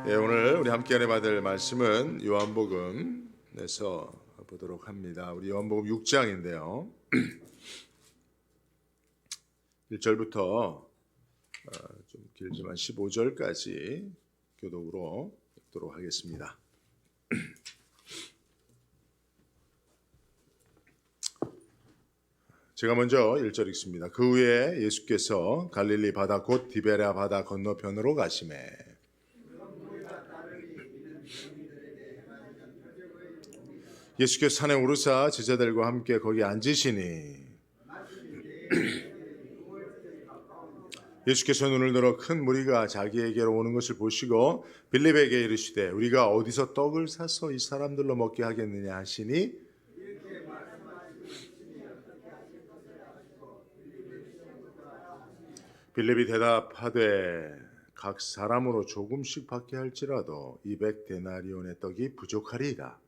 오늘 우리 함께 은혜 받을 말씀은 요한복음에서 보도록 합니다. 우리 요한복음 6장인데요. 1절부터 좀 길지만 15절까지 교독으로 읽도록 하겠습니다. 제가 먼저 1절 읽습니다. 그 후에 예수께서 갈릴리 바다 곧 디베랴 바다 건너편으로 가시매 예수께서 산에 오르사 제자들과 함께 거기 앉으시니 예수께서 눈을 들어 큰 무리가 자기에게로 오는 것을 보시고 빌립에게 이르시되 우리가 어디서 떡을 사서 이 사람들로 먹게 하겠느냐 하시니 빌립이 대답하되 각 사람으로 조금씩 받게 할지라도 200데나리온의 떡이 부족하리이다.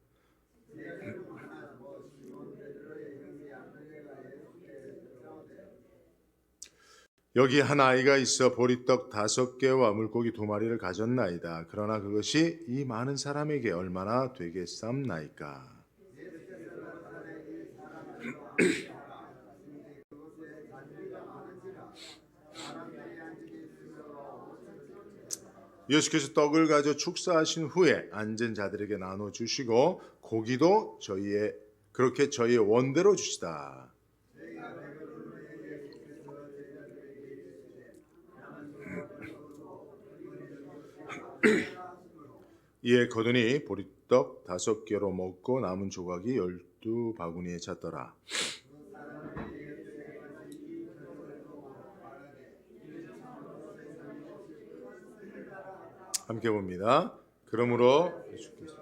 여기 한 아이가 있어 보리떡 5개와 물고기 2마리를 가졌나이다. 그러나 그것이 이 많은 사람에게 얼마나 되겠삼나이까. 예수께서 떡을 가져 축사하신 후에 앉은 자들에게 나눠주시고 고기도 그렇게 저희의 원대로 주시다. 이에 거두니 보리떡 5개로 먹고 남은 조각이 12바구니에 찼더라. 함께 봅니다. 그러므로 예수께서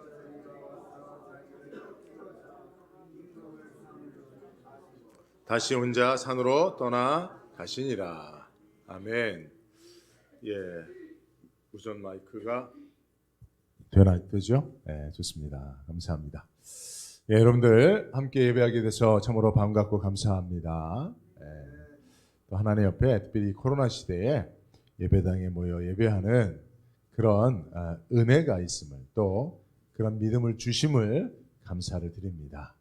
다시 혼자 산으로 떠나 가시니라. 아멘. 우선 마이크가 되죠? 네, 좋습니다. 감사합니다. 여러분들 함께 예배하게 돼서 참으로 반갑고 감사합니다. 또 하나님 옆에 특별히 코로나 시대에 예배당에 모여 예배하는 그런 은혜가 있음을 또 그런 믿음을 주심을 감사를 드립니다.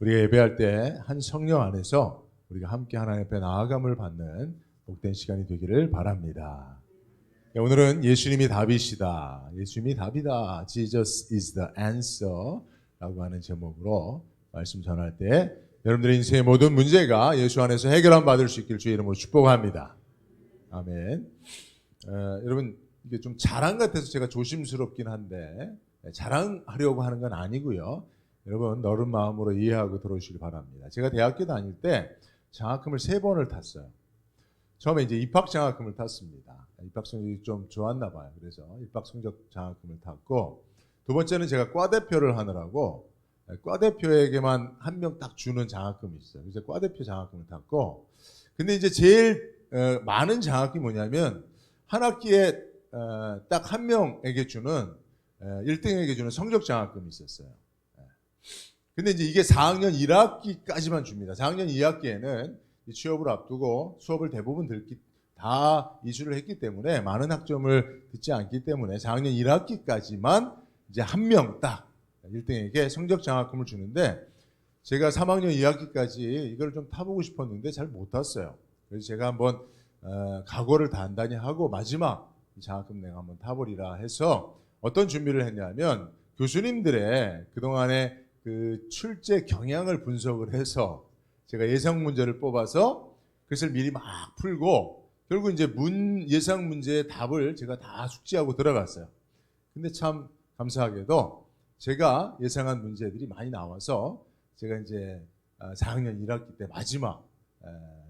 우리가 예배할 때 한 성령 안에서 우리가 함께 하나님 앞에 나아감을 받는 복된 시간이 되기를 바랍니다. 오늘은 예수님이 답이시다. 예수님이 답이다. Jesus is the answer 라고 하는 제목으로 말씀 전할 때 여러분들의 인생의 모든 문제가 예수 안에서 해결함 받을 수 있길 주의 이름으로 축복합니다. 아멘. 여러분 이게 좀 자랑 같아서 제가 조심스럽긴 한데 자랑하려고 하는 건 아니고요. 여러분 너른 마음으로 이해하고 들어오시기 바랍니다. 제가 대학교 다닐 때 장학금을 3번을 탔어요. 처음에 이제 입학 장학금을 탔습니다. 입학 성적이 좀 좋았나 봐요. 그래서 입학 성적 장학금을 탔고 두 번째는 제가 과대표를 하느라고 과대표에게만 한 명 딱 주는 장학금이 있어요. 그래서 과대표 장학금을 탔고 근데 이제 제일 많은 장학금이 뭐냐면 한 학기에 딱 한 명에게 주는 1등에게 주는 성적 장학금이 있었어요. 근데 이제 이게 4학년 1학기까지만 줍니다. 4학년 2학기에는 취업을 앞두고 수업을 대부분 다 이수를 했기 때문에 많은 학점을 듣지 않기 때문에 4학년 1학기까지만 이제 한 명 딱 1등에게 성적 장학금을 주는데 제가 3학년 2학기까지 이걸 좀 타보고 싶었는데 잘 못 탔어요. 그래서 제가 한번 각오를 단단히 하고 마지막 장학금 내가 한번 타보리라 해서 어떤 준비를 했냐면 교수님들의 그동안의 그 출제 경향을 분석을 해서 제가 예상 문제를 뽑아서 그것을 미리 막 풀고 결국 이제 예상 문제의 답을 제가 다 숙지하고 들어갔어요. 근데 참 감사하게도 제가 예상한 문제들이 많이 나와서 제가 이제 4학년 1학기 때 마지막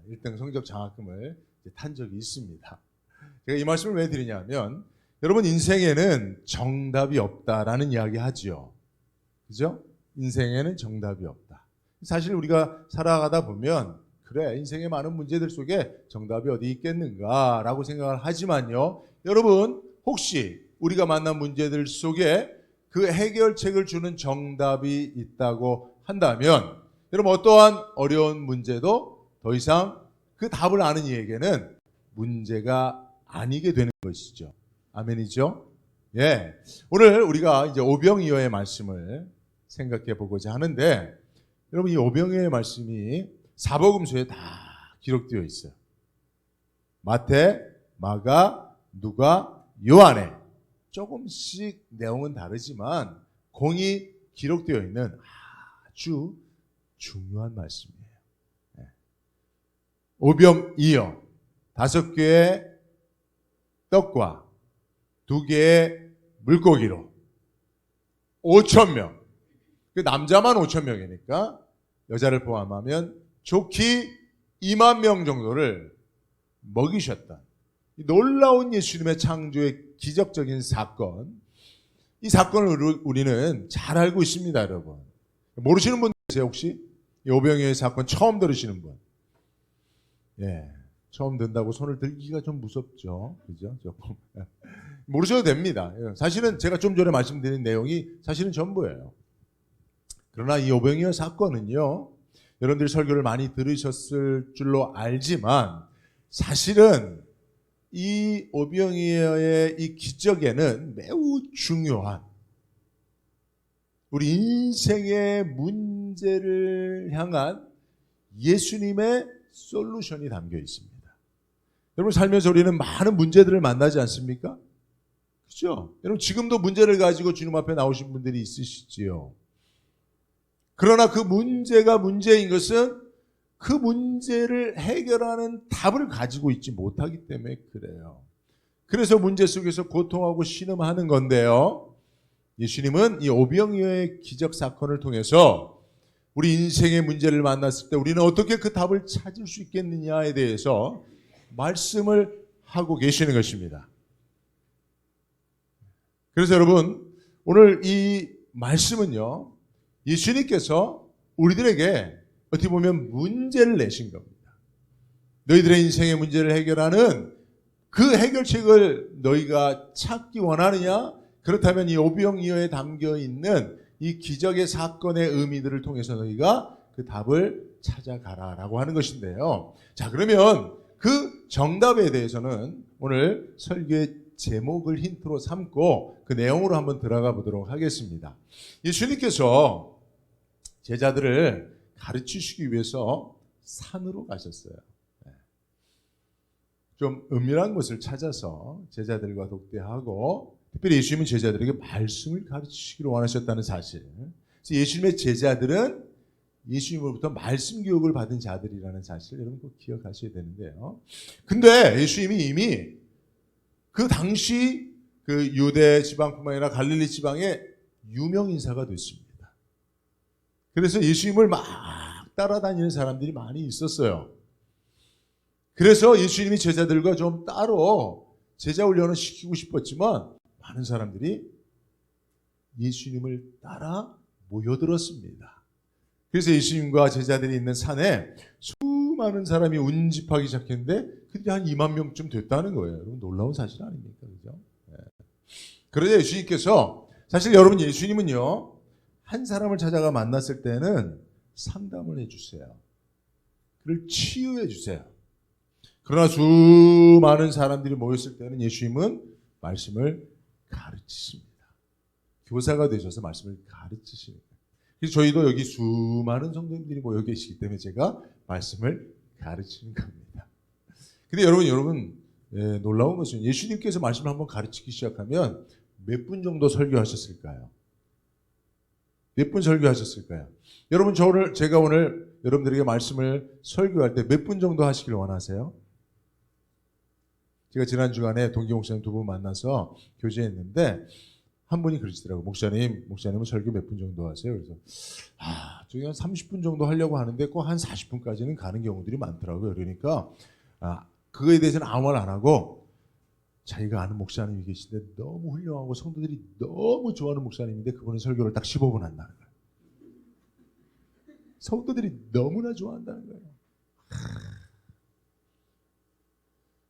1등 성적 장학금을 탄 적이 있습니다. 제가 이 말씀을 왜 드리냐면 여러분 인생에는 정답이 없다라는 이야기 하지요. 그죠? 인생에는 정답이 없다. 사실 우리가 살아가다 보면 그래 인생의 많은 문제들 속에 정답이 어디 있겠는가라고 생각을 하지만요. 여러분 혹시 우리가 만난 문제들 속에 그 해결책을 주는 정답이 있다고 한다면 여러분 어떠한 어려운 문제도 더 이상 그 답을 아는 이에게는 문제가 아니게 되는 것이죠. 아멘이죠? 예, 오늘 우리가 이제 오병이어의 말씀을 생각해 보고자 하는데, 여러분 이 오병이어의 말씀이 사복음서에 다 기록되어 있어요. 마태, 마가, 누가, 요한에 조금씩 내용은 다르지만 공이 기록되어 있는 아주 중요한 말씀이에요. 오병이어, 5개의 떡과 2개의 물고기로 5,000명. 그 남자만 5,000명이니까 여자를 포함하면 좋기 2만 명 정도를 먹이셨다. 놀라운 예수님의 창조의 기적적인 사건. 이 사건을 우리는 잘 알고 있습니다, 여러분. 모르시는 분 계세요, 혹시? 이 오병이어의 사건 처음 들으시는 분? 예. 처음 듣는다고 손을 들기가 좀 무섭죠. 그죠? 조금. 모르셔도 됩니다. 사실은 제가 좀 전에 말씀드린 내용이 사실은 전부예요. 그러나 이 오병이어 사건은요, 여러분들이 설교를 많이 들으셨을 줄로 알지만 사실은 이 오병이어의 이 기적에는 매우 중요한 우리 인생의 문제를 향한 예수님의 솔루션이 담겨 있습니다. 여러분 살면서 우리는 많은 문제들을 만나지 않습니까? 그렇죠? 여러분 지금도 문제를 가지고 주님 앞에 나오신 분들이 있으시지요. 그러나 그 문제가 문제인 것은 그 문제를 해결하는 답을 가지고 있지 못하기 때문에 그래요. 그래서 문제 속에서 고통하고 신음하는 건데요. 예수님은 이 오병이어의 기적 사건을 통해서 우리 인생의 문제를 만났을 때 우리는 어떻게 그 답을 찾을 수 있겠느냐에 대해서 말씀을 하고 계시는 것입니다. 그래서 여러분 오늘 이 말씀은요, 예수님께서 우리들에게 어떻게 보면 문제를 내신 겁니다. 너희들의 인생의 문제를 해결하는 그 해결책을 너희가 찾기 원하느냐? 그렇다면 이 오병이어에 담겨 있는 이 기적의 사건의 의미들을 통해서 너희가 그 답을 찾아가라라고 하는 것인데요. 자, 그러면 그 정답에 대해서는 오늘 설교의 제목을 힌트로 삼고 그 내용으로 한번 들어가 보도록 하겠습니다. 예수님께서 제자들을 가르치시기 위해서 산으로 가셨어요. 좀 은밀한 곳을 찾아서 제자들과 독대하고, 특별히 예수님은 제자들에게 말씀을 가르치시기를 원하셨다는 사실. 그래서 예수님의 제자들은 예수님으로부터 말씀 교육을 받은 자들이라는 사실을 여러분 꼭 기억하셔야 되는데요. 근데 예수님이 이미 그 당시 그 유대 지방뿐만 아니라 갈릴리 지방의 유명 인사가 됐습니다. 그래서 예수님을 막 따라다니는 사람들이 많이 있었어요. 그래서 예수님이 제자들과 좀 따로 제자 훈련을 시키고 싶었지만 많은 사람들이 예수님을 따라 모여들었습니다. 그래서 예수님과 제자들이 있는 산에 수많은 사람이 운집하기 시작했는데 그들이 한 2만 명쯤 됐다는 거예요. 여러분 놀라운 사실 아닙니까? 그죠? 네. 그러자 예수님께서, 사실 여러분 예수님은요, 한 사람을 찾아가 만났을 때는 상담을 해주세요. 그를 치유해 주세요. 그러나 수많은 사람들이 모였을 때는 예수님은 말씀을 가르치십니다. 교사가 되셔서 말씀을 가르치십니다. 그래서 저희도 여기 수많은 성도님들이 모여 계시기 때문에 제가 말씀을 가르치는 겁니다. 근데 여러분 놀라운 것은 예수님께서 말씀을 한번 가르치기 시작하면 몇 분 정도 설교하셨을까요? 몇 분 설교하셨을까요? 여러분 제가 오늘 여러분들에게 말씀을 설교할 때 몇 분 정도 하시길 원하세요? 제가 지난 주간에 동기 목사님 2분 만나서 교제했는데 한 분이 그러시더라고요. 목사님은 설교 몇 분 정도 하세요? 그래서 저희 한 30분 정도 하려고 하는데 꼭 한 40분까지는 가는 경우들이 많더라고요. 그러니까 그거에 대해서는 아무 말 안 하고, 자기가 아는 목사님이 계신데 너무 훌륭하고 성도들이 너무 좋아하는 목사님인데 그분은 설교를 딱 15분 한다는 거예요. 성도들이 너무나 좋아한다는 거예요.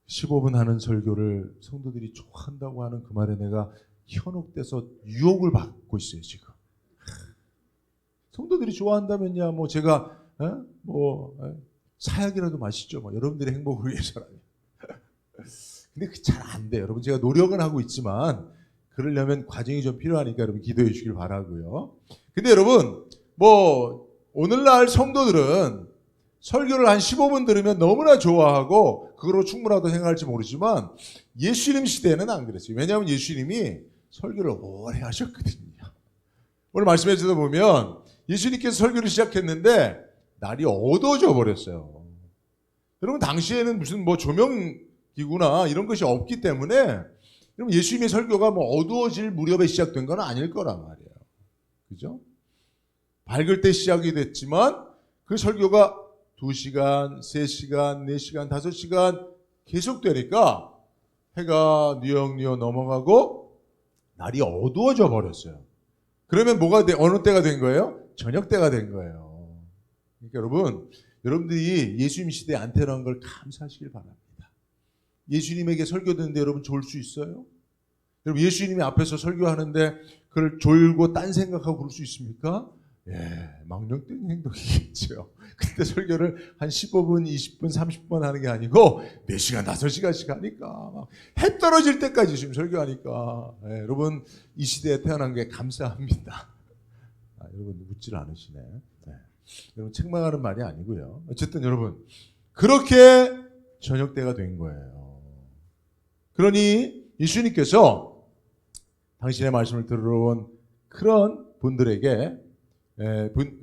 15분 하는 설교를 성도들이 좋아한다고 하는 그 말에 내가 현혹돼서 유혹을 받고 있어요, 지금. 성도들이 좋아한다면야 뭐 제가 사약이라도 마시죠. 뭐 여러분들의 행복을 위해서라면. 근데 그 잘 안 돼요. 여러분 제가 노력은 하고 있지만 그러려면 과정이 좀 필요하니까 여러분 기도해 주시길 바라고요. 근데 여러분 뭐 오늘날 성도들은 설교를 한 15분 들으면 너무나 좋아하고 그거로 충분하다고 생각할지 모르지만 예수님 시대에는 안 그랬어요. 왜냐하면 예수님이 설교를 오래 하셨거든요. 오늘 말씀해 주다 보면 예수님께서 설교를 시작했는데 날이 어두워져 버렸어요. 여러분 당시에는 무슨 뭐 조명기구나 이런 것이 없기 때문에 여러분 예수님의 설교가 뭐 어두워질 무렵에 시작된 건 아닐 거란 말이에요. 그죠? 밝을 때 시작이 됐지만 그 설교가 2시간, 3시간, 4시간, 5시간 계속 되니까 해가 뉘엿뉘엿 넘어가고 날이 어두워져 버렸어요. 그러면 어느 때가 된 거예요? 저녁 때가 된 거예요. 그러니까 여러분들이 예수님 시대에 안 태어난 걸 감사하시길 바랍니다. 예수님에게 설교 듣는데 여러분 졸 수 있어요? 여러분 예수님이 앞에서 설교하는데 그걸 졸고 딴 생각하고 그럴 수 있습니까? 예, 망령된 행동이겠죠. 그때 설교를 한 15분, 20분, 30분 하는 게 아니고 4시간, 5시간씩 하니까 해 떨어질 때까지 지금 설교하니까 예, 여러분 이 시대에 태어난 게 감사합니다. 여러분 웃질 않으시네. 네. 여러분 책망하는 말이 아니고요. 어쨌든 여러분 그렇게 저녁 때가 된 거예요. 그러니 예수님께서 당신의 말씀을 들어온 그런 분들에게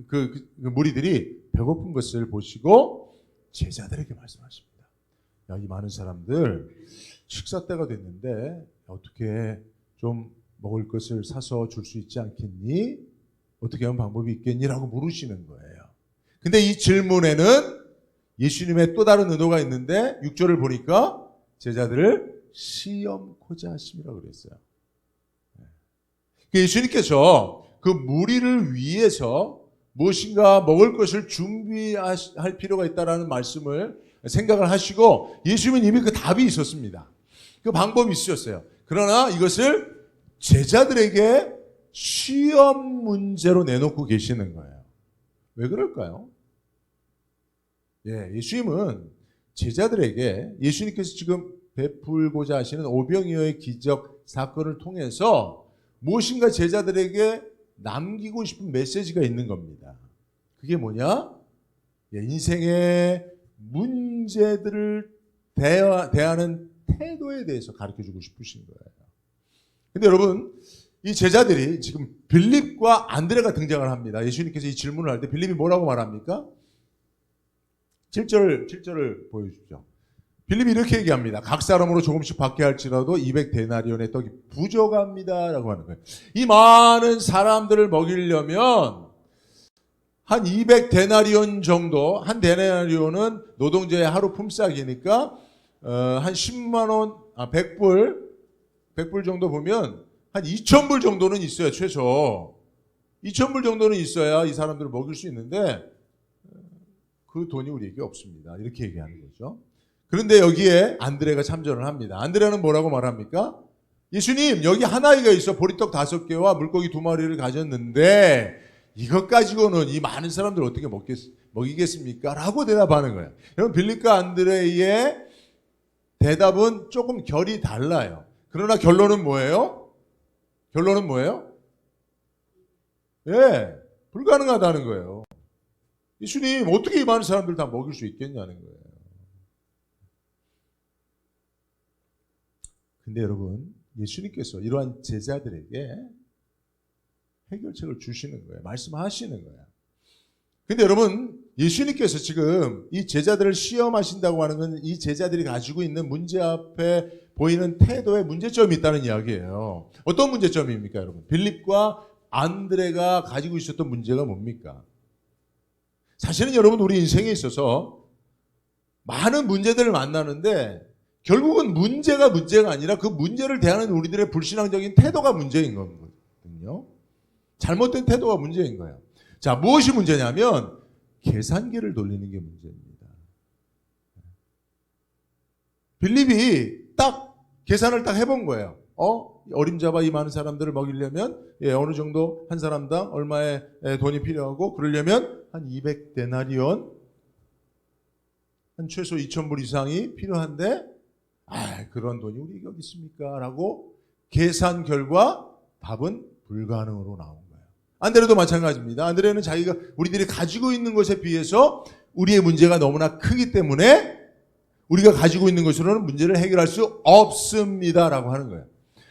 그 무리들이 배고픈 것을 보시고 제자들에게 말씀하십니다. 야, 이 많은 사람들 식사 때가 됐는데 어떻게 좀 먹을 것을 사서 줄 수 있지 않겠니? 어떻게 하면 방법이 있겠니? 라고 물으시는 거예요. 근데 이 질문에는 예수님의 또 다른 의도가 있는데 6절을 보니까 제자들을 시험코자 하심이라고 그랬어요. 예수님께서 그 무리를 위해서 무엇인가 먹을 것을 준비할 필요가 있다는 말씀을 생각을 하시고 예수님은 이미 그 답이 있었습니다. 그 방법이 있으셨어요. 그러나 이것을 제자들에게 시험 문제로 내놓고 계시는 거예요. 왜 그럴까요? 예, 예수님은 제자들에게 예수님께서 지금 베풀고자 하시는 오병이어의 기적 사건을 통해서 무엇인가 제자들에게 남기고 싶은 메시지가 있는 겁니다. 그게 뭐냐? 인생의 문제들을 대하는 태도에 대해서 가르쳐주고 싶으신 거예요. 근데 여러분, 이 제자들이 지금 빌립과 안드레가 등장을 합니다. 예수님께서 이 질문을 할 때 빌립이 뭐라고 말합니까? 7절을 보여주죠. 빌립이 이렇게 얘기합니다. 각 사람으로 조금씩 받게 할지라도 200데나리온의 떡이 부족합니다. 라고 하는 거예요. 이 많은 사람들을 먹이려면 한 200데나리온 정도, 한 데나리온은 노동자의 하루 품삯이니까 한 10만원, 100불 정도 보면 한 2,000불 정도는 있어요. 최소 2,000불 정도는 있어야 이 사람들을 먹일 수 있는데 그 돈이 우리에게 없습니다. 이렇게 얘기하는 거죠. 그런데 여기에 안드레가 참전을 합니다. 안드레는 뭐라고 말합니까? 예수님, 여기 한 아이가 있어 보리떡 5개와 물고기 2마리를 가졌는데 이것 가지고는 이 많은 사람들 어떻게 먹이겠습니까? 라고 대답하는 거예요. 여러분, 빌립과 안드레의 대답은 조금 결이 달라요. 그러나 결론은 뭐예요? 예, 불가능하다는 거예요. 예수님, 어떻게 이 많은 사람들 다 먹일 수 있겠냐는 거예요. 근데 여러분, 예수님께서 이러한 제자들에게 해결책을 주시는 거예요. 말씀하시는 거예요. 근데 여러분, 예수님께서 지금 이 제자들을 시험하신다고 하는 건 이 제자들이 가지고 있는 문제 앞에 보이는 태도에 문제점이 있다는 이야기예요. 어떤 문제점입니까, 여러분? 빌립과 안드레가 가지고 있었던 문제가 뭡니까? 사실은 여러분, 우리 인생에 있어서 많은 문제들을 만나는데 결국은 문제가 아니라 그 문제를 대하는 우리들의 불신앙적인 태도가 문제인 거거든요. 잘못된 태도가 문제인 거예요. 자, 무엇이 문제냐면 계산기를 돌리는 게 문제입니다. 빌립이 딱 계산을 딱 해본 거예요. 어림잡아 이 많은 사람들을 먹이려면 어느 정도 한 사람당 얼마의 돈이 필요하고 그러려면 한 200데나리온 한 최소 2,000불 이상이 필요한데 그런 돈이 우리에게 어디 있습니까? 라고 계산 결과 답은 불가능으로 나온 거예요. 안드레도 마찬가지입니다. 안드레는 자기가 우리들이 가지고 있는 것에 비해서 우리의 문제가 너무나 크기 때문에 우리가 가지고 있는 것으로는 문제를 해결할 수 없습니다라고 하는 거예요.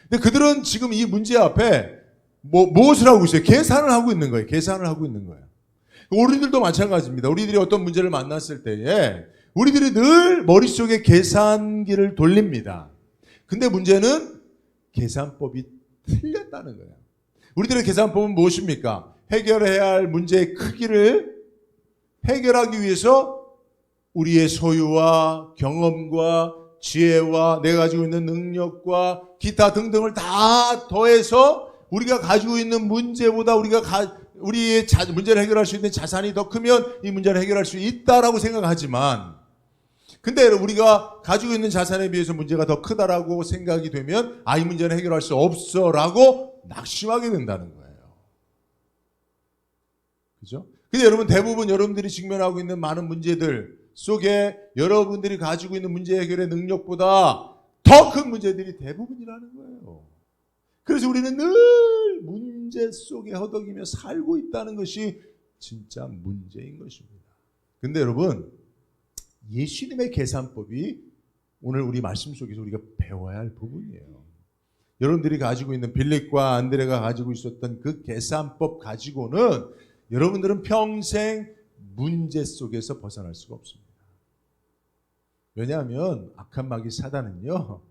근데 그들은 지금 이 문제 앞에 무엇을 하고 있어요? 계산을 하고 있는 거예요. 계산을 하고 있는 거예요. 우리들도 마찬가지입니다. 우리들이 어떤 문제를 만났을 때에 우리들이 늘 머릿속에 계산기를 돌립니다. 근데 문제는 계산법이 틀렸다는 거예요. 우리들의 계산법은 무엇입니까? 해결해야 할 문제의 크기를 해결하기 위해서 우리의 소유와 경험과 지혜와 내가 가지고 있는 능력과 기타 등등을 다 더해서 우리가 가지고 있는 문제보다 우리의 문제를 해결할 수 있는 자산이 더 크면 이 문제를 해결할 수 있다라고 생각하지만, 근데 우리가 가지고 있는 자산에 비해서 문제가 더 크다라고 생각이 되면 이 문제는 해결할 수 없어라고 낙심하게 된다는 거예요. 그죠? 근데 여러분, 대부분 여러분들이 직면하고 있는 많은 문제들 속에 여러분들이 가지고 있는 문제 해결의 능력보다 더 큰 문제들이 대부분이라는 거예요. 그래서 우리는 늘 문제 속에 허덕이며 살고 있다는 것이 진짜 문제인 것입니다. 근데 여러분, 예수님의 계산법이 오늘 우리 말씀 속에서 우리가 배워야 할 부분이에요. 여러분들이 가지고 있는 빌립과 안드레가 가지고 있었던 그 계산법 가지고는 여러분들은 평생 문제 속에서 벗어날 수가 없습니다. 왜냐하면 악한 마귀 사단은요,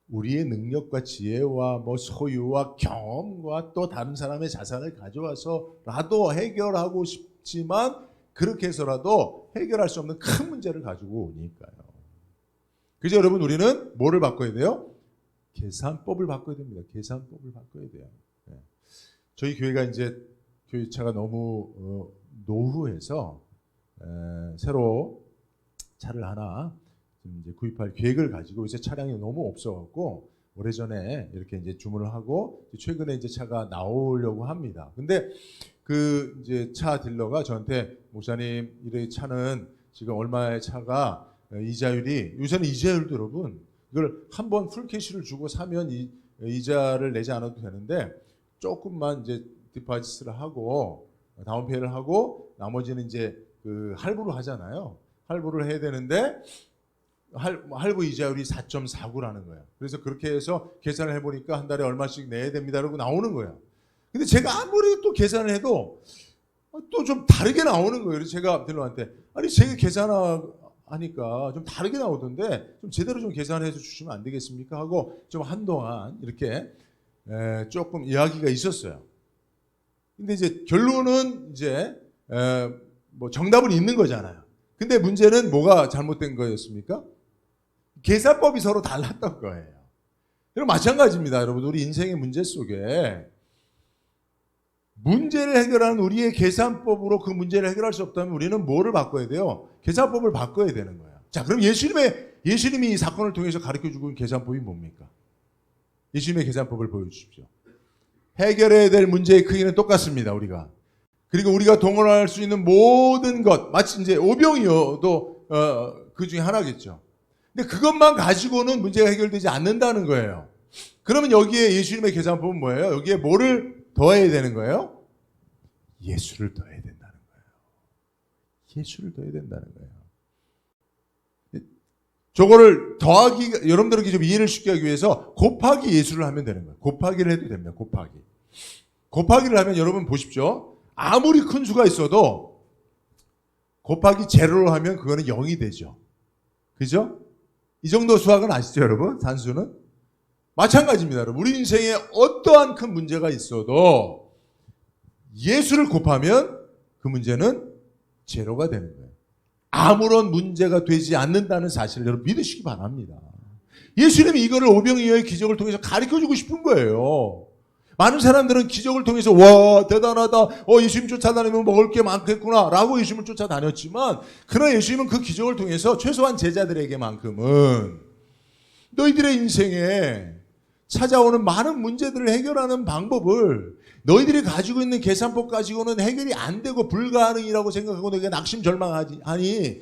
우리의 능력과 지혜와 소유와 경험과 또 다른 사람의 자산을 가져와서라도 해결하고 싶지만 그렇게 해서라도 해결할 수 없는 큰 문제를 가지고 오니까요. 그래서 여러분, 우리는 뭐를 바꿔야 돼요? 계산법을 바꿔야 됩니다. 계산법을 바꿔야 돼요. 네. 저희 교회가 이제 교회차가 너무 노후해서 새로 차를 하나 이제 구입할 계획을 가지고 이제 차량이 너무 없어갖고 오래전에 이렇게 이제 주문을 하고 최근에 이제 차가 나오려고 합니다. 근데 그 이제 차 딜러가 저한테, 목사님, 이 차는 지금 얼마의 차가 이자율이, 요새는 이자율도 여러분 이걸 한번 풀캐시를 주고 사면 이자를 내지 않아도 되는데 조금만 이제 디파지트를 하고 다운페이를 하고 나머지는 이제 그 할부로 하잖아요. 할부를 해야 되는데 할부 이자율이 4.49라는 거예요. 그래서 그렇게 해서 계산을 해보니까 한 달에 얼마씩 내야 됩니다라고 나오는 거예요. 근데 제가 아무리 또 계산을 해도 또 좀 다르게 나오는 거예요. 그래서 제가 딜러한테, 아니 제가 계산하니까 좀 다르게 나오던데 좀 제대로 좀 계산해서 주시면 안 되겠습니까? 하고 좀 한동안 이렇게 조금 이야기가 있었어요. 근데 이제 결론은 이제 정답은 있는 거잖아요. 근데 문제는 뭐가 잘못된 거였습니까? 계산법이 서로 달랐던 거예요. 여러분, 마찬가지입니다. 여러분, 우리 인생의 문제 속에 문제를 해결하는 우리의 계산법으로 그 문제를 해결할 수 없다면 우리는 뭐를 바꿔야 돼요? 계산법을 바꿔야 되는 거예요. 자, 그럼 예수님이 이 사건을 통해서 가르쳐주고 있는 계산법이 뭡니까? 예수님의 계산법을 보여주십시오. 해결해야 될 문제의 크기는 똑같습니다, 우리가. 그리고 우리가 동원할 수 있는 모든 것, 마치 이제 오병이어도 그 중에 하나겠죠. 근데 그것만 가지고는 문제가 해결되지 않는다는 거예요. 그러면 여기에 예수님의 계산법은 뭐예요? 여기에 뭐를 더해야 되는 거예요? 예수를 더해야 된다는 거예요. 예수를 더해야 된다는 거예요. 저거를 더하기, 여러분들에게 좀 이해를 쉽게 하기 위해서 곱하기 예수를 하면 되는 거예요. 곱하기를 해도 됩니다. 곱하기를 하면 여러분 보십시오. 아무리 큰 수가 있어도 곱하기 제로로 하면 그거는 0이 되죠. 그죠? 이 정도 수학은 아시죠, 여러분? 산수는? 마찬가지입니다, 여러분. 우리 인생에 어떠한 큰 문제가 있어도 예수를 곱하면 그 문제는 제로가 되는 거예요. 아무런 문제가 되지 않는다는 사실을 여러분 믿으시기 바랍니다. 예수님이 이거를 오병이어의 기적을 통해서 가르쳐주고 싶은 거예요. 많은 사람들은 기적을 통해서 와 대단하다, 예수님 쫓아다니면 먹을 게 많겠구나 라고 예수님을 쫓아다녔지만, 그러나 예수님은 그 기적을 통해서 최소한 제자들에게만큼은 너희들의 인생에 찾아오는 많은 문제들을 해결하는 방법을, 너희들이 가지고 있는 계산법 가지고는 해결이 안 되고 불가능이라고 생각하고 너희가 낙심절망하니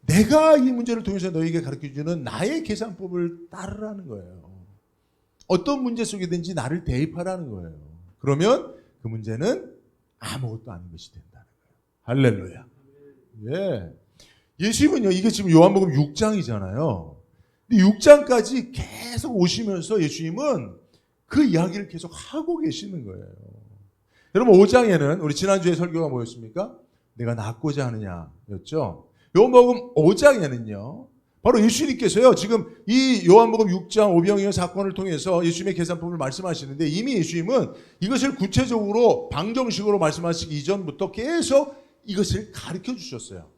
내가 이 문제를 통해서 너희에게 가르쳐주는 나의 계산법을 따르라는 거예요. 어떤 문제 속이든지 나를 대입하라는 거예요. 그러면 그 문제는 아무것도 아닌 것이 된다는 거예요. 할렐루야. 예. 예수님은요, 이게 지금 요한복음 6장이잖아요. 근데 6장까지 계속 오시면서 예수님은 그 이야기를 계속 하고 계시는 거예요. 여러분 5장에는 우리 지난주에 설교가 뭐였습니까? 내가 낫고자 하느냐였죠. 요한복음 5장에는요. 바로 예수님께서요. 지금 이 요한복음 6장 오병이어 사건을 통해서 예수님의 계산법을 말씀하시는데 이미 예수님은 이것을 구체적으로 방정식으로 말씀하시기 이전부터 계속 이것을 가르쳐 주셨어요.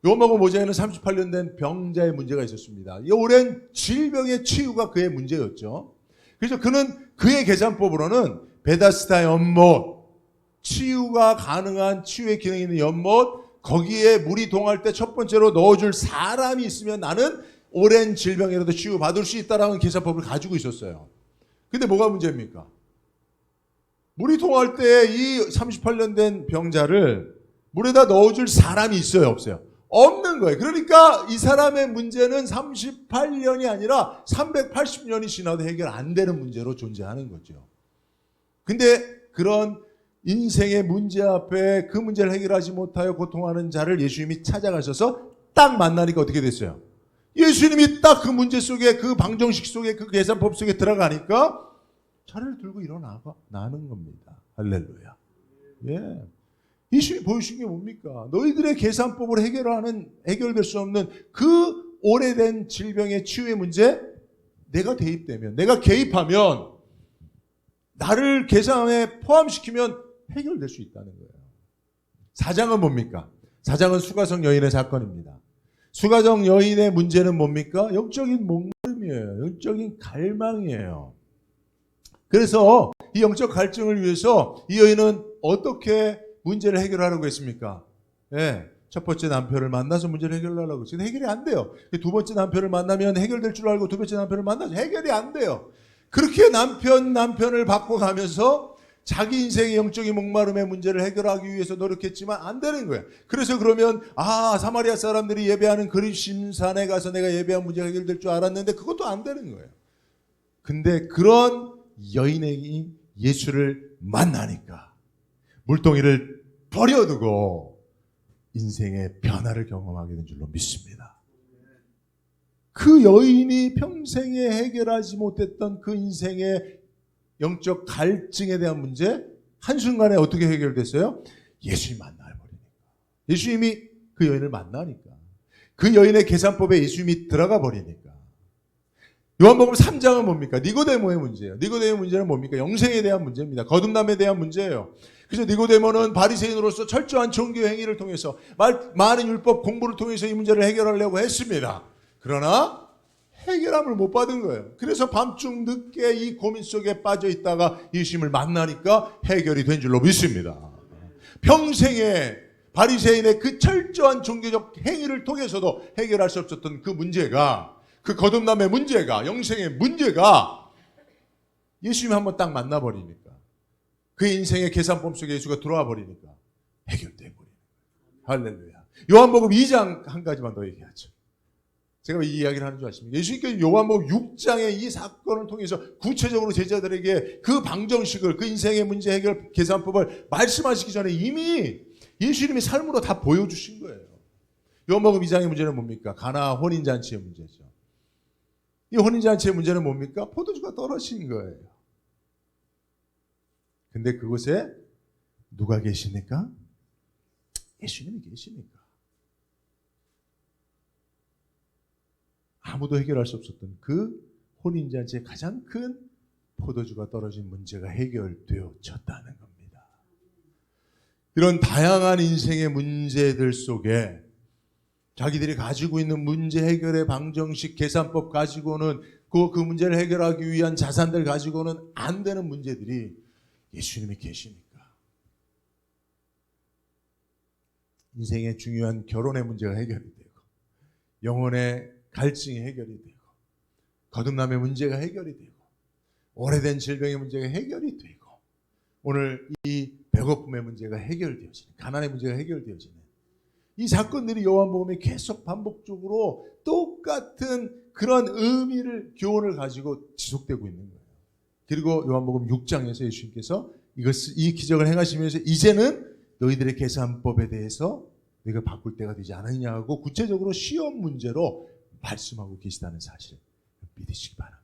요한복음 5장에는 38년 된 병자의 문제가 있었습니다. 이 오랜 질병의 치유가 그의 문제였죠. 그래서 그는 그의 계산법으로는 베다스다 연못, 치유가 가능한 치유의 기능이 있는 연못, 거기에 물이 동할 때 첫 번째로 넣어줄 사람이 있으면 나는 오랜 질병이라도 치유받을 수 있다라는 계산법을 가지고 있었어요. 근데 뭐가 문제입니까? 물이 동할 때 이 38년 된 병자를 물에다 넣어줄 사람이 있어요, 없어요? 없는 거예요. 그러니까 이 사람의 문제는 38년이 아니라 380년이 지나도 해결 안 되는 문제로 존재하는 거죠. 근데 그런 인생의 문제 앞에 그 문제를 해결하지 못하여 고통하는 자를 예수님이 찾아가셔서 딱 만나니까 어떻게 됐어요? 예수님이 딱 그 문제 속에 그 방정식 속에 그 계산법 속에 들어가니까 차를 들고 일어나는 겁니다. 할렐루야. 예. 예수님이 보여주신 게 뭡니까? 너희들의 계산법을 해결될 수 없는 그 오래된 질병의 치유의 문제, 내가 대입되면, 내가 개입하면, 나를 계산에 포함시키면 해결될 수 있다는 거예요. 4장은 뭡니까? 4장은 수가성 여인의 사건입니다. 수가성 여인의 문제는 뭡니까? 영적인 목마름이에요. 영적인 갈망이에요. 그래서 이 영적 갈증을 위해서 이 여인은 어떻게 문제를 해결하려고 했습니까? 예. 첫 번째 남편을 만나서 문제를 해결하려고 했어요. 해결이 안 돼요. 두 번째 남편을 만나면 해결될 줄 알고 두 번째 남편을 만나서 해결이 안 돼요. 그렇게 남편을 바꿔가면서 자기 인생의 영적인 목마름의 문제를 해결하기 위해서 노력했지만 안 되는 거예요. 그래서 그러면 사마리아 사람들이 예배하는 그리심산에 가서 내가 예배한 문제가 해결될 줄 알았는데 그것도 안 되는 거예요. 근데 그런 여인이 예수를 만나니까 물동이를 버려두고 인생의 변화를 경험하게 된 줄로 믿습니다. 그 여인이 평생에 해결하지 못했던 그 인생의 영적 갈증에 대한 문제 한순간에 어떻게 해결됐어요? 예수님 만나버리니까. 예수님이 그 여인을 만나니까. 그 여인의 계산법에 예수님이 들어가 버리니까. 요한복음 3장은 뭡니까? 니고데모의 문제예요. 니고데모의 문제는 뭡니까? 영생에 대한 문제입니다. 거듭남에 대한 문제예요. 그래서 니고데모는 바리새인으로서 철저한 종교 행위를 통해서 많은 율법 공부를 통해서 이 문제를 해결하려고 했습니다. 그러나 해결함을 못 받은 거예요. 그래서 밤중 늦게 이 고민 속에 빠져 있다가 예수님을 만나니까 해결이 된 줄로 믿습니다. 평생에 바리새인의 그 철저한 종교적 행위를 통해서도 해결할 수 없었던 그 문제가, 그 거듭남의 문제가, 영생의 문제가 예수님이 한번 딱 만나버리니까, 그 인생의 계산법 속에 예수가 들어와 버리니까 해결돼 버리는 거예요. 할렐루야. 요한복음 2장 한 가지만 더 얘기하죠. 제가 왜 이 이야기를 하는 줄 아십니까? 예수님께서 요한복음 6장의 이 사건을 통해서 구체적으로 제자들에게 그 방정식을, 그 인생의 문제 해결 계산법을 말씀하시기 전에 이미 예수님이 삶으로 다 보여주신 거예요. 요한복음 2장의 문제는 뭡니까? 가나 혼인잔치의 문제죠. 이 혼인잔치의 문제는 뭡니까? 포도주가 떨어진 거예요. 근데 그곳에 누가 계십니까? 예수님이 계십니까? 아무도 해결할 수 없었던 그 혼인잔치의 가장 큰 포도주가 떨어진 문제가 해결되어졌다는 겁니다. 이런 다양한 인생의 문제들 속에 자기들이 가지고 있는 문제 해결의 방정식, 계산법 가지고는 그 문제를 해결하기 위한 자산들 가지고는 안 되는 문제들이 예수님이 계시니까. 인생의 중요한 결혼의 문제가 해결이 되고, 영혼의 갈증이 해결이 되고, 거듭남의 문제가 해결이 되고, 오래된 질병의 문제가 해결이 되고, 오늘 이 배고픔의 문제가 해결되어지는, 가난의 문제가 해결되어지는 이 사건들이 요한복음에 계속 반복적으로 똑같은 그런 의미를 교훈을 가지고 지속되고 있는 거예요. 그리고 요한복음 6장에서 예수님께서 이 기적을 행하시면서 이제는 너희들의 계산법에 대해서 너희가 바꿀 때가 되지 않았냐고 구체적으로 시험 문제로 말씀하고 계시다는 사실 믿으시기 바랍니다.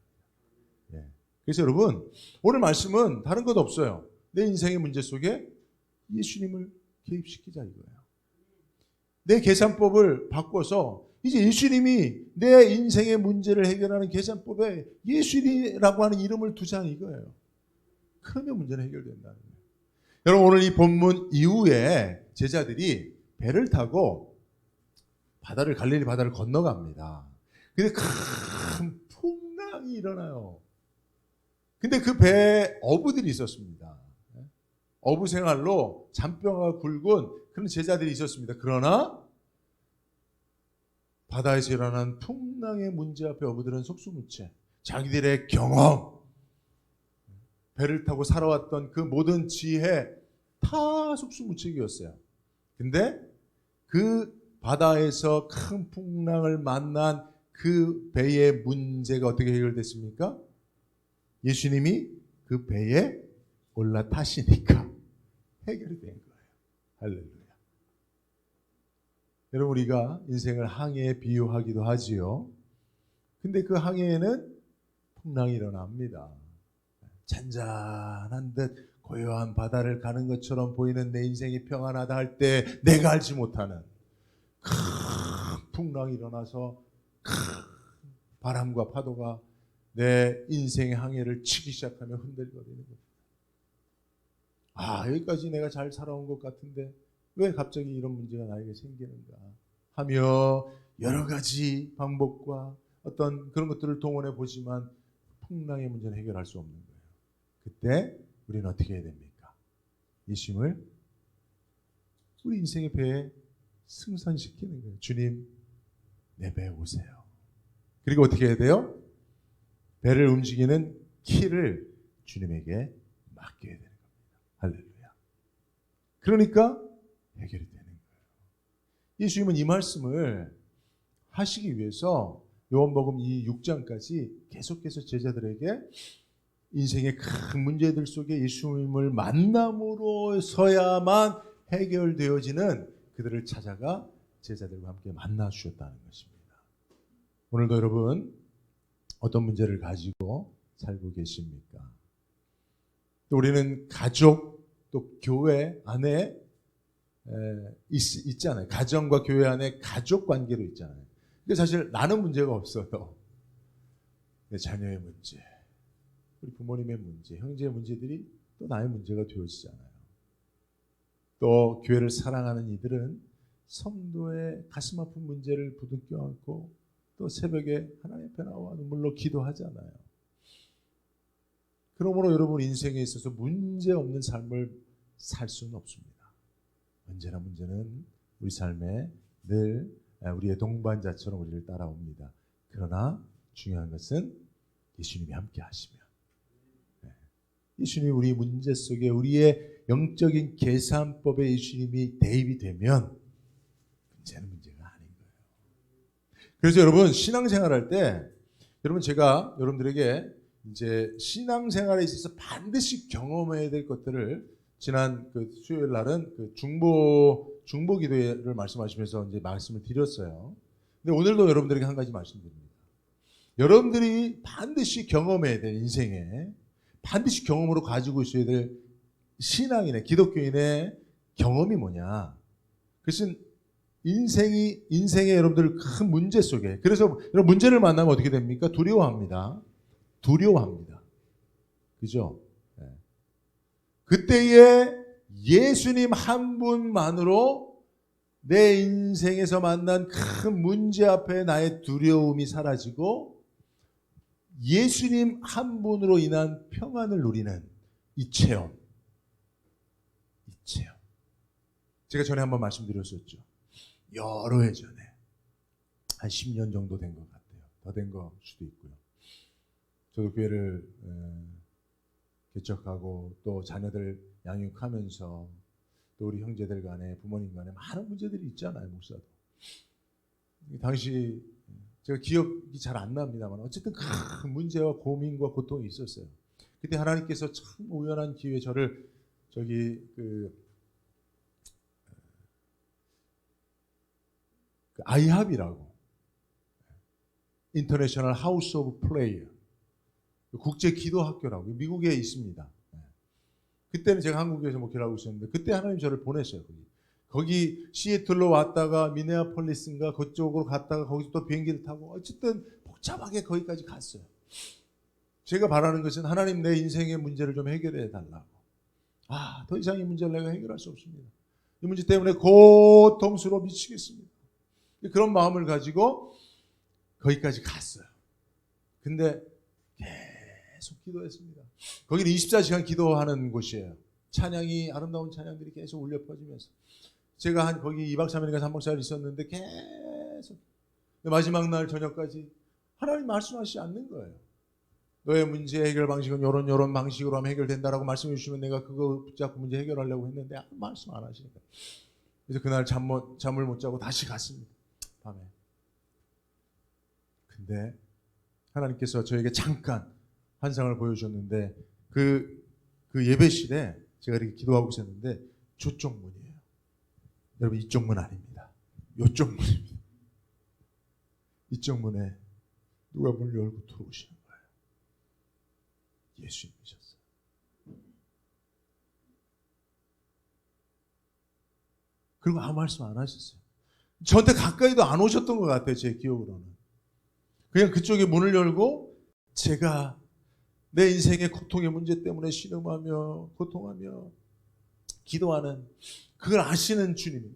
예. 그래서 여러분 오늘 말씀은 다른 것 없어요. 내 인생의 문제 속에 예수님을 개입시키자 이거예요. 내 계산법을 바꿔서 이제 예수님이 내 인생의 문제를 해결하는 계산법에 예수님이라고 하는 이름을 두자 이거예요. 그러면 문제는 해결된다는 거예요. 여러분 오늘 이 본문 이후에 제자들이 배를 타고 갈릴리 바다를 건너갑니다. 근데 큰 풍랑이 일어나요. 근데 그 배에 어부들이 있었습니다. 어부 생활로 잔뼈가 굵은 그런 제자들이 있었습니다. 그러나 바다에서 일어난 풍랑의 문제 앞에 어부들은 속수무책, 자기들의 경험, 배를 타고 살아왔던 그 모든 지혜 다 속수무책이었어요. 근데 그 바다에서 큰 풍랑을 만난 그 배의 문제가 어떻게 해결됐습니까? 예수님이 그 배에 올라타시니까 해결이 된 거예요. 할렐루야. 여러분 우리가 인생을 항해에 비유하기도 하지요. 근데 그 항해에는 풍랑이 일어납니다. 잔잔한 듯 고요한 바다를 가는 것처럼 보이는 내 인생이 평안하다 할 때 내가 알지 못하는 큰 풍랑이 일어나서 큰 바람과 파도가 내 인생의 항해를 치기 시작하면 흔들거리는 겁니다. 아, 여기까지 내가 잘 살아온 것 같은데 왜 갑자기 이런 문제가 나에게 생기는가 하며 여러 가지 방법과 어떤 그런 것들을 동원해 보지만 풍랑의 문제는 해결할 수 없는 거예요. 그때 우리는 어떻게 해야 됩니까? 예수님을 우리 인생의 배에 승선시키는 거예요. 주님, 내 배에 오세요. 그리고 어떻게 해야 돼요? 배를 움직이는 키를 주님에게 맡겨야 되는 겁니다. 할렐루야. 그러니까 해결이 되는 거예요. 예수님은 이 말씀을 하시기 위해서 요한복음 이 6장까지 계속해서 제자들에게 인생의 큰 문제들 속에 예수님을 만남으로서야만 해결되어지는 그들을 찾아가 제자들과 함께 만나 주셨다는 것입니다. 오늘도 여러분 어떤 문제를 가지고 살고 계십니까? 또 우리는 가족 또 교회 안에 있잖아요. 가정과 교회 안에 가족 관계로 있잖아요. 근데 사실 나는 문제가 없어요. 내 자녀의 문제, 우리 부모님의 문제, 형제의 문제들이 또 나의 문제가 되어지잖아요. 또 교회를 사랑하는 이들은 성도의 가슴 아픈 문제를 부둥켜 안고 또 새벽에 하나님 앞에 나와 눈물로 기도하잖아요. 그러므로 여러분 인생에 있어서 문제 없는 삶을 살 수는 없습니다. 언제나 문제는 우리 삶에 늘 우리의 동반자처럼 우리를 따라옵니다. 그러나 중요한 것은 예수님이 함께 하시면 예수님이 우리 문제 속에 우리의 영적인 계산법에 예수님이 대입이 되면 문제는 문제가 아닌 거예요. 그래서 여러분 신앙생활할 때 여러분 제가 여러분들에게 이제 신앙생활에 있어서 반드시 경험해야 될 것들을 지난 그 수요일 날은 그 중보 기도를 말씀하시면서 이제 말씀을 드렸어요. 근데 오늘도 여러분들에게 한 가지 말씀드립니다. 여러분들이 반드시 경험해야 될 인생에 반드시 경험으로 가지고 있어야 될 신앙인의 기독교인의 경험이 뭐냐? 그것은 인생의 여러분들 큰 문제 속에 그래서 여러분 문제를 만나면 어떻게 됩니까? 두려워합니다. 그죠? 네. 그때에 예수님 한 분만으로 내 인생에서 만난 큰 문제 앞에 나의 두려움이 사라지고 예수님 한 분으로 인한 평안을 누리는 이 체험. 제가 전에 한번 말씀드렸었죠. 여러 해 전에 한 10년 정도 된 것 같아요. 더 된 걸 수도 있고요. 저도 교회를 개척하고 또 자녀들 양육하면서 또 우리 형제들 간에 부모님 간에 많은 문제들이 있잖아요. 목사도. 당시 제가 기억이 잘 안 납니다만 어쨌든 큰 문제와 고민과 고통이 있었어요. 그때 하나님께서 참 우연한 기회에 저를 그 아이합이라고 인터내셔널 하우스 오브 플레이어 국제 기도 학교라고 미국에 있습니다. 그때는 제가 한국에서 목회를 하고 있었는데 그때 하나님 저를 보냈어요. 거기 시애틀로 왔다가 미네아폴리스인가 그쪽으로 갔다가 거기서 또 비행기를 타고 어쨌든 복잡하게 거기까지 갔어요. 제가 바라는 것은 하나님 내 인생의 문제를 좀 해결해 달라고. 더 이상 이 문제를 내가 해결할 수 없습니다. 이 문제 때문에 고통스러워 미치겠습니다. 그런 마음을 가지고 거기까지 갔어요. 근데 계속 기도했습니다. 거기는 24시간 기도하는 곳이에요. 찬양이 아름다운 찬양들이 계속 울려 퍼지면서 제가 거기 2박 3일인가 3박 4일 있었는데 계속 마지막 날 저녁까지 하나님 말씀하시지 않는 거예요. 너의 문제 해결 방식은 요런 방식으로 하면 해결된다라고 말씀해 주시면 내가 그거 붙잡고 문제 해결하려고 했는데 말씀 안 하시니까. 그래서 그날 잠을 못 자고 다시 갔습니다. 밤에. 근데 하나님께서 저에게 잠깐 환상을 보여주셨는데 그 예배실에 제가 이렇게 기도하고 있었는데 저쪽 문이에요. 여러분 이쪽 문 아닙니다. 이쪽 문입니다. 이쪽 문에 누가 문을 열고 들어오시는 거예요. 예수님이셨어요. 그리고 아무 말씀 안 하셨어요. 저한테 가까이도 안 오셨던 것 같아요. 제 기억으로는. 그냥 그쪽에 문을 열고 제가 내 인생의 고통의 문제 때문에 신음하며 고통하며 기도하는 그걸 아시는 주님이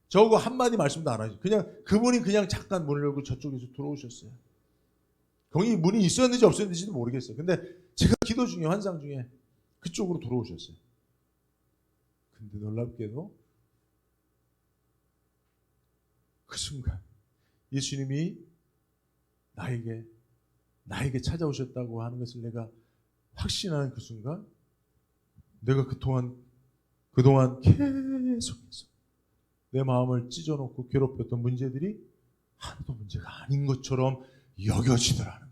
저하고 한마디 말씀도 안 하시고 그분이 그냥 잠깐 문을 열고 저쪽에서 들어오셨어요. 거기 문이 있었는지 없었는지도 모르겠어요. 근데 제가 기도 중에 환상 중에 그쪽으로 들어오셨어요. 근데 놀랍게도 그 순간 예수님이 나에게 찾아오셨다고 하는 것을 내가 확신하는 그 순간 내가 그동안 계속해서 내 마음을 찢어놓고 괴롭혔던 문제들이 하나도 문제가 아닌 것처럼 여겨지더라는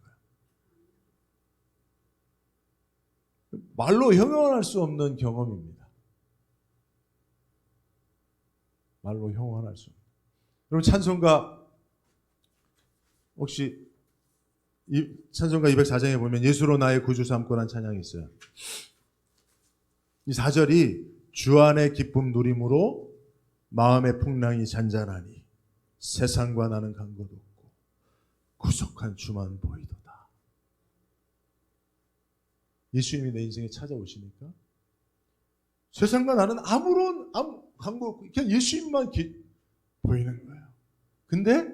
거예요. 말로 형용할 수 없는 경험입니다. 말로 형용할 수 없는. 여러분 찬송가 혹시 찬송가 204장에 보면 예수로 나의 구주 삼고란 찬양이 있어요. 이 4절이 주 안의 기쁨 누림으로 마음의 풍랑이 잔잔하니 세상과 나는 간 것 없고 구속한 주만 보이도다. 예수님이 내 인생에 찾아오시니까 세상과 나는 아무런 관계 없고 그냥 예수님만 보이는 거예요. 근데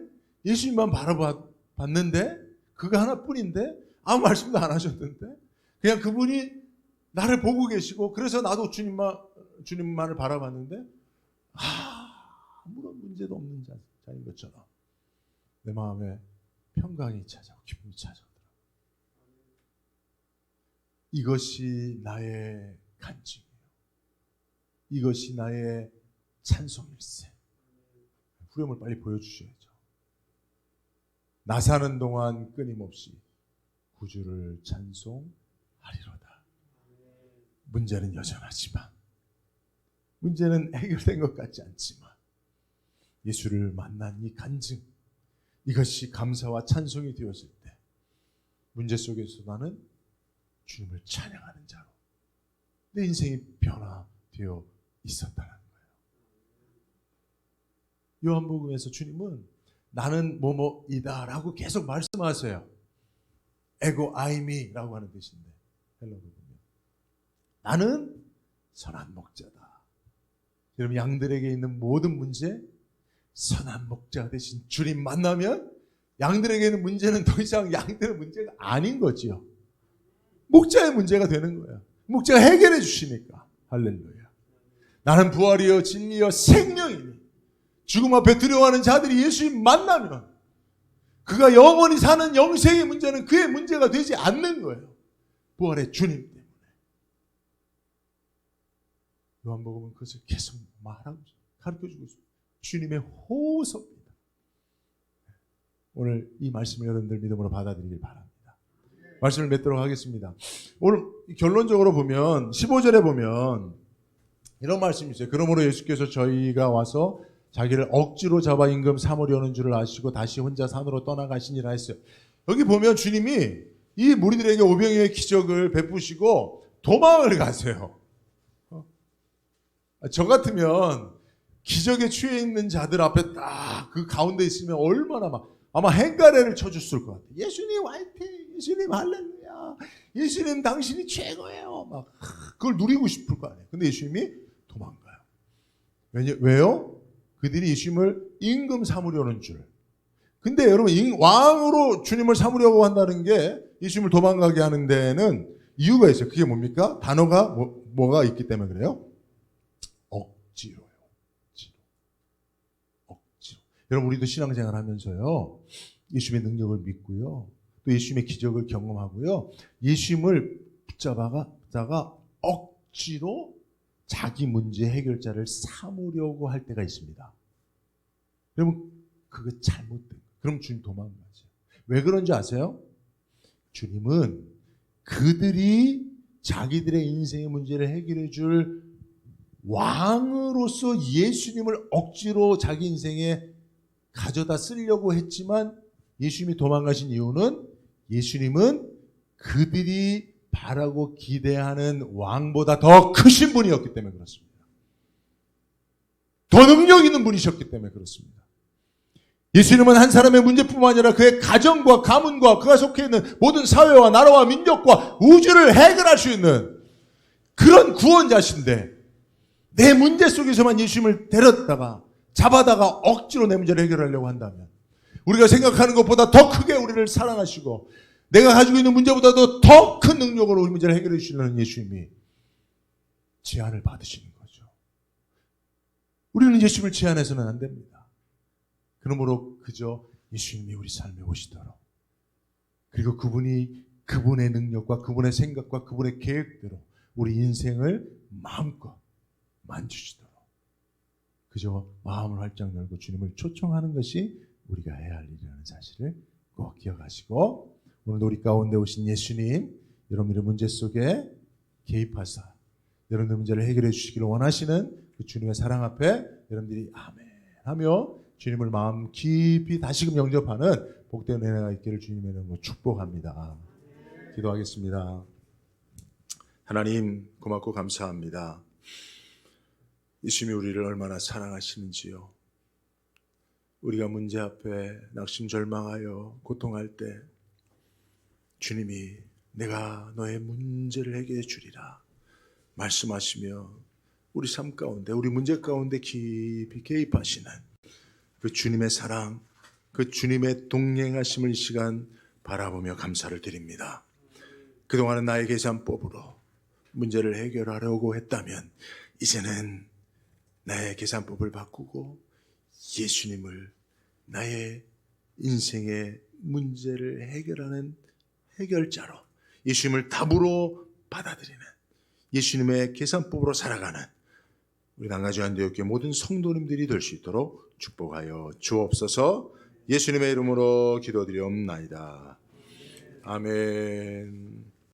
예수님만 바라봤는데 그거 하나뿐인데 아무 말씀도 안 하셨는데 그냥 그분이 나를 보고 계시고 그래서 나도 주님만을 바라봤는데 아무런 문제도 없는 자인 것처럼 내 마음에 평강이 찾아오고 기쁨이 찾아오더라고요. 이것이 나의 간증이에요. 이것이 나의 찬송일세. 후렴을 빨리 보여주셔야죠. 나 사는 동안 끊임없이 구주를 찬송하리로다. 문제는 여전하지만 문제는 해결된 것 같지 않지만 예수를 만난 이 간증 이것이 감사와 찬송이 되었을 때 문제 속에서 나는 주님을 찬양하는 자로 내 인생이 변화되어 있었다는 거예요. 요한복음에서 주님은 나는 뭐뭐이다라고 계속 말씀하세요. 에고 아이미라고 하는 뜻인데 헬라어로 보면 나는 선한 목자다. 여러분 양들에게 있는 모든 문제 선한 목자 대신 주님 만나면 양들에게 있는 문제는 더 이상 양들의 문제가 아닌 거지요. 목자의 문제가 되는 거예요. 목자가 해결해 주시니까. 할렐루야. 나는 부활이요 진리요 생명이니 죽음 앞에 두려워하는 자들이 예수님 만나면 그가 영원히 사는 영생의 문제는 그의 문제가 되지 않는 거예요. 부활의 주님 때문에. 요한복음은 그것을 계속 말하고 가르쳐주고 있습니다. 주님의 호소입니다. 오늘 이 말씀을 여러분들 믿음으로 받아들이길 바랍니다. 말씀을 맺도록 하겠습니다. 오늘 결론적으로 보면 15절에 보면 이런 말씀이 있어요. 그러므로 예수께서 저희가 와서 자기를 억지로 잡아 임금 삼으려는 줄을 아시고 다시 혼자 산으로 떠나가시니라 했어요. 여기 보면 주님이 이 무리들에게 오병이어의 기적을 베푸시고 도망을 가세요. 저 같으면 기적에 취해 있는 자들 앞에 딱 그 가운데 있으면 얼마나 아마 행가래를 쳐줬을 것 같아요. 예수님 화이팅! 예수님 할렐루야! 예수님 당신이 최고예요! 막 그걸 누리고 싶을 거 아니에요. 근데 예수님이 도망가요. 왜요? 그들이 예수님을 임금 삼으려는 줄. 근데 여러분 왕으로 주님을 삼으려고 한다는 게 예수님을 도망가게 하는 데는 이유가 있어요. 그게 뭡니까? 단어가 뭐가 있기 때문에 그래요? 억지로요. 억지로. 여러분 우리도 신앙생활 하면서요. 예수님의 능력을 믿고요. 또 예수님의 기적을 경험하고요. 예수님을 붙잡아가 억지로 자기 문제 해결자를 삼으려고 할 때가 있습니다. 여러분 그거 잘못된 거예요. 그럼 주님 도망가죠. 왜 그런지 아세요? 주님은 그들이 자기들의 인생의 문제를 해결해 줄 왕으로서 예수님을 억지로 자기 인생에 가져다 쓰려고 했지만 예수님이 도망가신 이유는 예수님은 그들이 바라고 기대하는 왕보다 더 크신 분이었기 때문에 그렇습니다. 더 능력 있는 분이셨기 때문에 그렇습니다. 예수님은 한 사람의 문제뿐만 아니라 그의 가정과 가문과 그가 속해 있는 모든 사회와 나라와 민족과 우주를 해결할 수 있는 그런 구원자신데 내 문제 속에서만 예수님을 데렸다가 잡아다가 억지로 내 문제를 해결하려고 한다면 우리가 생각하는 것보다 더 크게 우리를 사랑하시고 내가 가지고 있는 문제보다도 더 큰 능력으로 우리 문제를 해결해 주시는 예수님이 제한을 받으시는 거죠. 우리는 예수님을 제한해서는 안 됩니다. 그러므로 그저 예수님이 우리 삶에 오시도록 그리고 그분이 그분의 능력과 그분의 생각과 그분의 계획대로 우리 인생을 마음껏 만지시도록 그저 마음을 활짝 열고 주님을 초청하는 것이 우리가 해야 할 일이라는 사실을 꼭 기억하시고 오늘 우리 가운데 오신 예수님 여러분들의 문제 속에 개입하사 여러분들의 문제를 해결해 주시기를 원하시는 그 주님의 사랑 앞에 여러분들이 아멘 하며 주님을 마음 깊이 다시금 영접하는 복된 은혜가 있기를 주님의 이름으로 축복합니다. 기도하겠습니다. 하나님 고맙고 감사합니다. 예수님이 우리를 얼마나 사랑하시는지요. 우리가 문제 앞에 낙심절망하여 고통할 때 주님이 내가 너의 문제를 해결해 주리라 말씀하시며 우리 삶 가운데 우리 문제 가운데 깊이 개입하시는 그 주님의 사랑 그 주님의 동행하심을 이 시간 바라보며 감사를 드립니다. 그동안은 나의 계산법으로 문제를 해결하려고 했다면 이제는 나의 계산법을 바꾸고 예수님을 나의 인생의 문제를 해결하는 해결자로 예수님을 답으로 받아들이는 예수님의 계산법으로 살아가는 우리 남가주 안디옥교회 모든 성도님들이 될 수 있도록 축복하여 주옵소서. 예수님의 이름으로 기도드리옵나이다. 아멘.